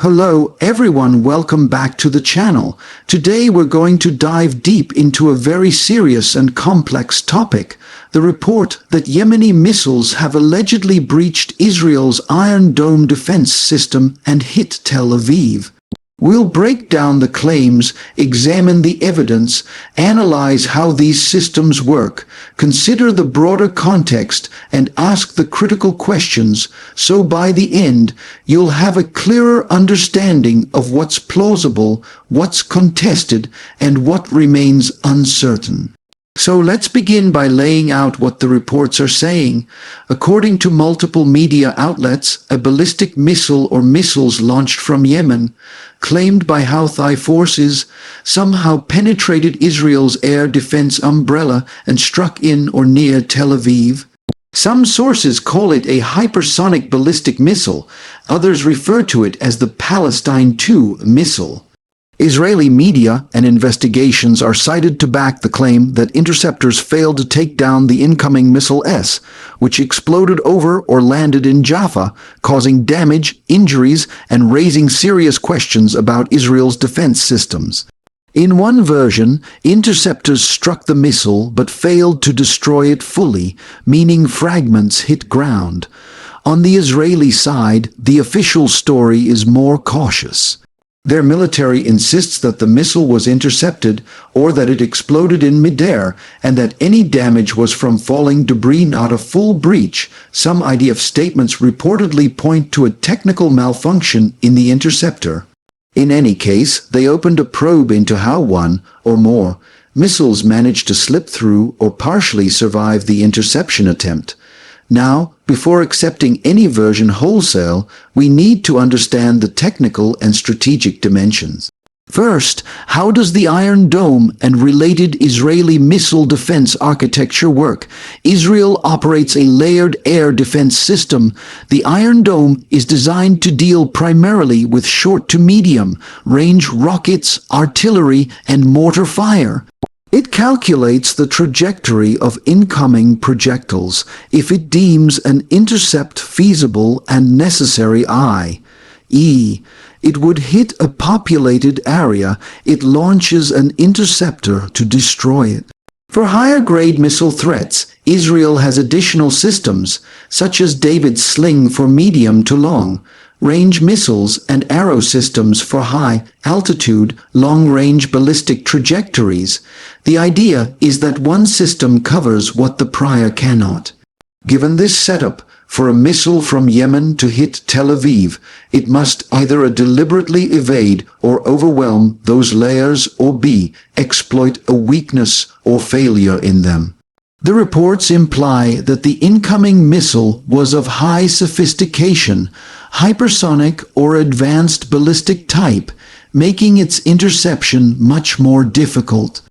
Hello everyone, welcome back to the channel. Today we're going to dive deep into a very serious and complex topic. The report that Yemeni missiles have allegedly breached Israel's Iron Dome defense system and hit Tel Aviv. We'll break down the claims, examine the evidence, analyze how these systems work, consider the broader context, and ask the critical questions, so by the end, you'll have a clearer understanding of what's plausible, what's contested, and what remains uncertain. So let's begin by laying out what the reports are saying. According to multiple media outlets, a ballistic missile or missiles launched from Yemen, claimed by Houthi forces, somehow penetrated Israel's air defense umbrella and struck in or near Tel Aviv. Some sources call it a hypersonic ballistic missile, others refer to it as the Palestine II missile. Israeli media and investigations are cited to back the claim that interceptors failed to take down the incoming missile S, which exploded over or landed in Jaffa, causing damage, injuries, and raising serious questions about Israel's defense systems. In one version, interceptors struck the missile but failed to destroy it fully, meaning fragments hit ground. On the Israeli side, the official story is more cautious. Their military insists that the missile was intercepted or that it exploded in midair and that any damage was from falling debris, not a full breach. Some IDF statements reportedly point to a technical malfunction in the interceptor. In any case, they opened a probe into how one, or more, missiles managed to slip through or partially survive the interception attempt. Now, before accepting any version wholesale, we need to understand the technical and strategic dimensions. First, how does the Iron Dome and related Israeli missile defense architecture work? Israel operates a layered air defense system. The Iron Dome is designed to deal primarily with short to medium range rockets, artillery, and mortar fire. It calculates the trajectory of incoming projectiles if it deems an intercept feasible and necessary, i.e., it would hit a populated area. It launches an interceptor to destroy it. For higher-grade missile threats, Israel has additional systems, such as David's Sling for medium to long-range missiles and arrow systems for high-altitude, long-range ballistic trajectories. The idea is that one system covers what the prior cannot. Given this setup, for a missile from Yemen to hit Tel Aviv, it must either deliberately evade or overwhelm those layers or b. exploit a weakness or failure in them. The reports imply that the incoming missile was of high sophistication, hypersonic or advanced ballistic type, making its interception much more difficult.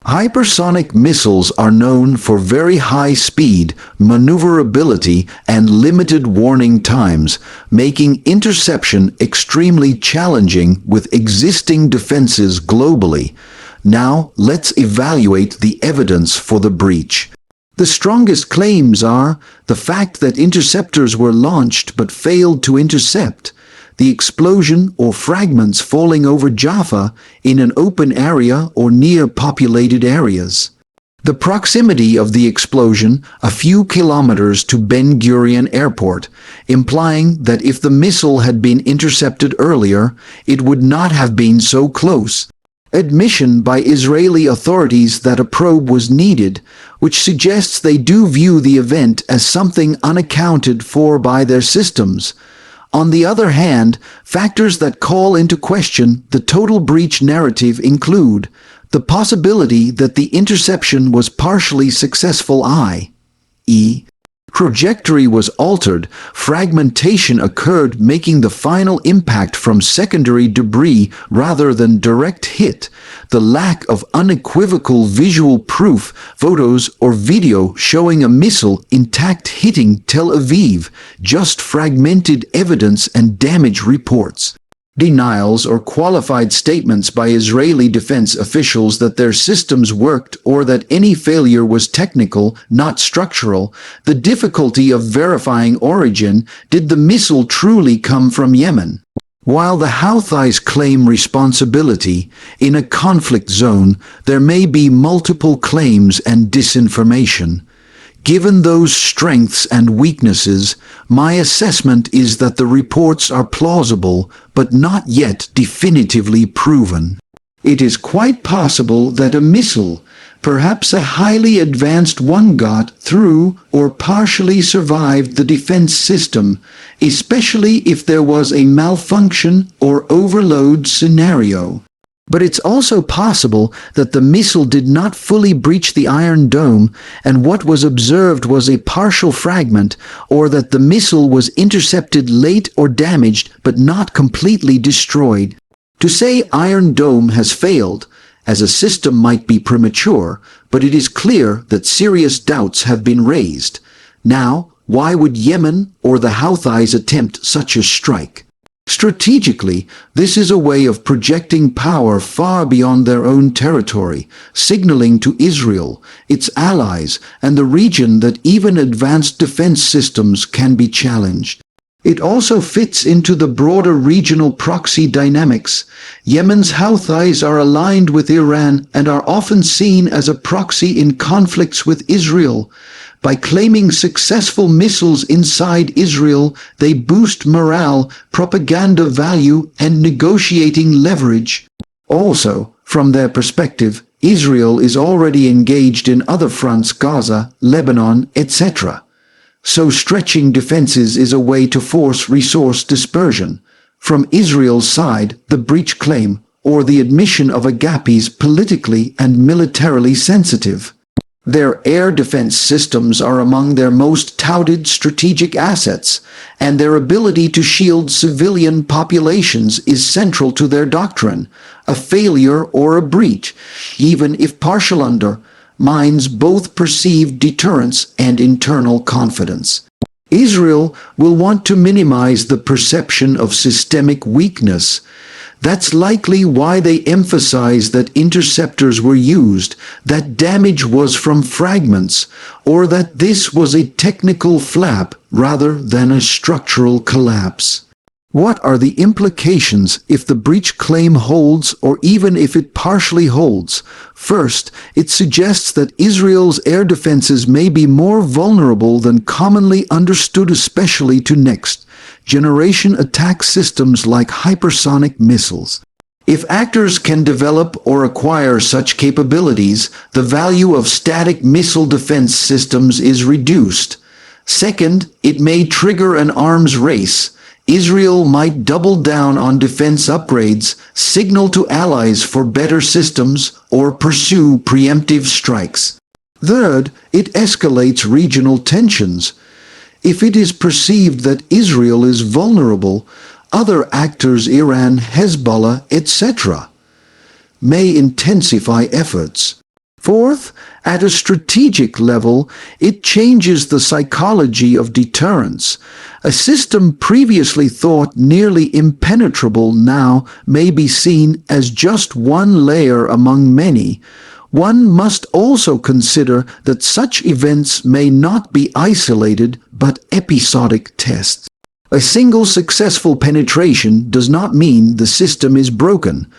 Hypersonic missiles are known for very high speed, maneuverability, and limited warning times, making interception extremely challenging with existing defenses globally. Now, let's evaluate the evidence for the breach. The strongest claims are the fact that interceptors were launched but failed to intercept, the explosion or fragments falling over Jaffa in an open area or near populated areas, the proximity of the explosion a few kilometers to Ben Gurion Airport, implying that if the missile had been intercepted earlier, it would not have been so close. Admission by Israeli authorities that a probe was needed, which suggests they do view the event as something unaccounted for by their systems. On the other hand, factors that call into question the total breach narrative include the possibility that the interception was partially successful, i.e., trajectory was altered, fragmentation occurred, making the final impact from secondary debris rather than direct hit, the lack of unequivocal visual proof, photos or video showing a missile intact hitting Tel Aviv, just fragmented evidence and damage reports. Denials or qualified statements by Israeli defense officials that their systems worked or that any failure was technical, not structural. The difficulty of verifying origin. Did the missile truly come from Yemen? While the Houthis claim responsibility, in a conflict zone there may be multiple claims and disinformation. Given those strengths and weaknesses, my assessment is that the reports are plausible but not yet definitively proven. It is quite possible that a missile, perhaps a highly advanced one, got through or partially survived the defense system, especially if there was a malfunction or overload scenario. But it's also possible that the missile did not fully breach the Iron Dome and what was observed was a partial fragment, or that the missile was intercepted late or damaged but not completely destroyed. To say Iron Dome has failed as a system might be premature, but it is clear that serious doubts have been raised. Now, why would Yemen or the Houthis attempt such a strike? Strategically, this is a way of projecting power far beyond their own territory, signaling to Israel, its allies, and the region that even advanced defense systems can be challenged. It also fits into the broader regional proxy dynamics. Yemen's Houthis are aligned with Iran and are often seen as a proxy in conflicts with Israel. By claiming successful missiles inside Israel, they boost morale, propaganda value, and negotiating leverage. Also, from their perspective, Israel is already engaged in other fronts: Gaza, Lebanon, etc. So stretching defenses is a way to force resource dispersion. From Israel's side, the breach claim, or the admission of a gap, is politically and militarily sensitive. Their air defense systems are among their most touted strategic assets, and their ability to shield civilian populations is central to their doctrine. A failure or a breach, even if partial, undermines both perceived deterrence and internal confidence. Israel will want to minimize the perception of systemic weakness. That's likely why they emphasize that interceptors were used, that damage was from fragments, or that this was a technical flap rather than a structural collapse. What are the implications if the breach claim holds, or even if it partially holds? First, it suggests that Israel's air defenses may be more vulnerable than commonly understood, especially to next-generation attack systems like hypersonic missiles. If actors can develop or acquire such capabilities, the value of static missile defense systems is reduced. Second, it may trigger an arms race. Israel might double down on defense upgrades, signal to allies for better systems, or pursue preemptive strikes. Third, it escalates regional tensions. If it is perceived that Israel is vulnerable, other actors, Iran, Hezbollah, etc., may intensify efforts. Fourth, at a strategic level, it changes the psychology of deterrence. A system previously thought nearly impenetrable now may be seen as just one layer among many. One must also consider that such events may not be isolated but episodic tests. A single successful penetration does not mean the system is broken,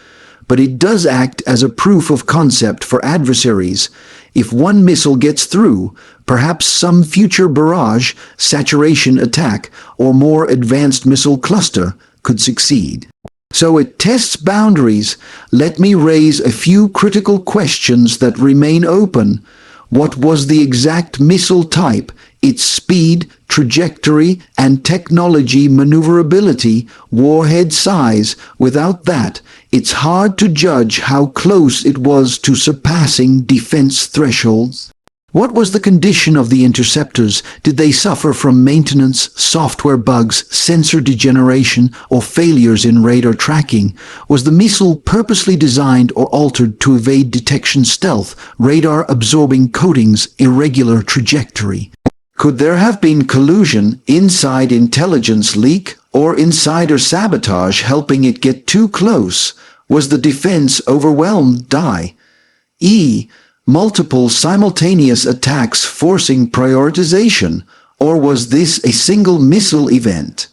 but it does act as a proof of concept for adversaries. If one missile gets through, perhaps some future barrage, saturation attack, or more advanced missile cluster could succeed. So it tests boundaries. Let me raise a few critical questions that remain open. What was the exact missile type, its speed, trajectory, and technology maneuverability, warhead size? Without that, it's hard to judge how close it was to surpassing defense thresholds. What was the condition of the interceptors? Did they suffer from maintenance, software bugs, sensor degeneration, or failures in radar tracking? Was the missile purposely designed or altered to evade detection, stealth, radar-absorbing coatings, irregular trajectory? Could there have been collusion, inside intelligence leak, or insider sabotage helping it get too close? Was the defense overwhelmed? Multiple simultaneous attacks forcing prioritization, or was this a single missile event?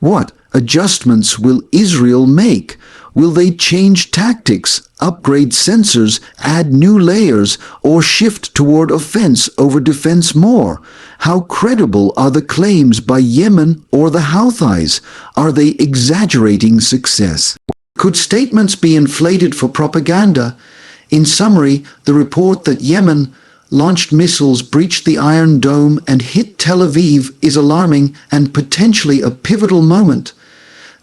What adjustments will Israel make? Will they change tactics, upgrade sensors, add new layers, or shift toward offense over defense more? How credible are the claims by Yemen or the Houthis? Are they exaggerating success? Could statements be inflated for propaganda? In summary, the report that Yemen launched missiles breached the Iron Dome and hit Tel Aviv is alarming and potentially a pivotal moment.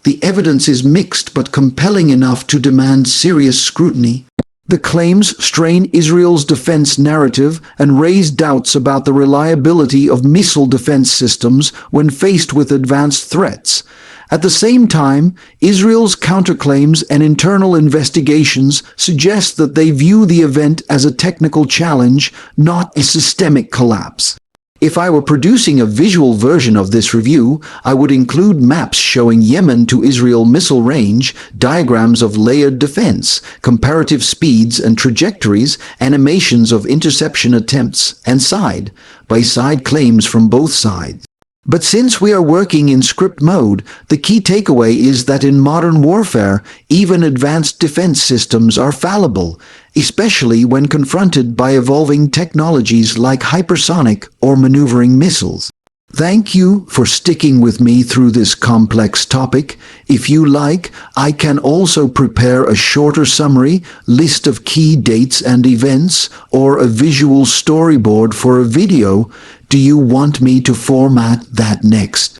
The evidence is mixed but compelling enough to demand serious scrutiny. The claims strain Israel's defense narrative and raise doubts about the reliability of missile defense systems when faced with advanced threats. At the same time, Israel's counterclaims and internal investigations suggest that they view the event as a technical challenge, not a systemic collapse. If I were producing a visual version of this review, I would include maps showing Yemen to Israel missile range, diagrams of layered defense, comparative speeds and trajectories, animations of interception attempts, and side-by-side claims from both sides. But since we are working in script mode, the key takeaway is that in modern warfare, even advanced defense systems are fallible, especially when confronted by evolving technologies like hypersonic or maneuvering missiles. Thank you for sticking with me through this complex topic. If you like, I can also prepare a shorter summary, list of key dates and events, or a visual storyboard for a video. Do you want me to format that next?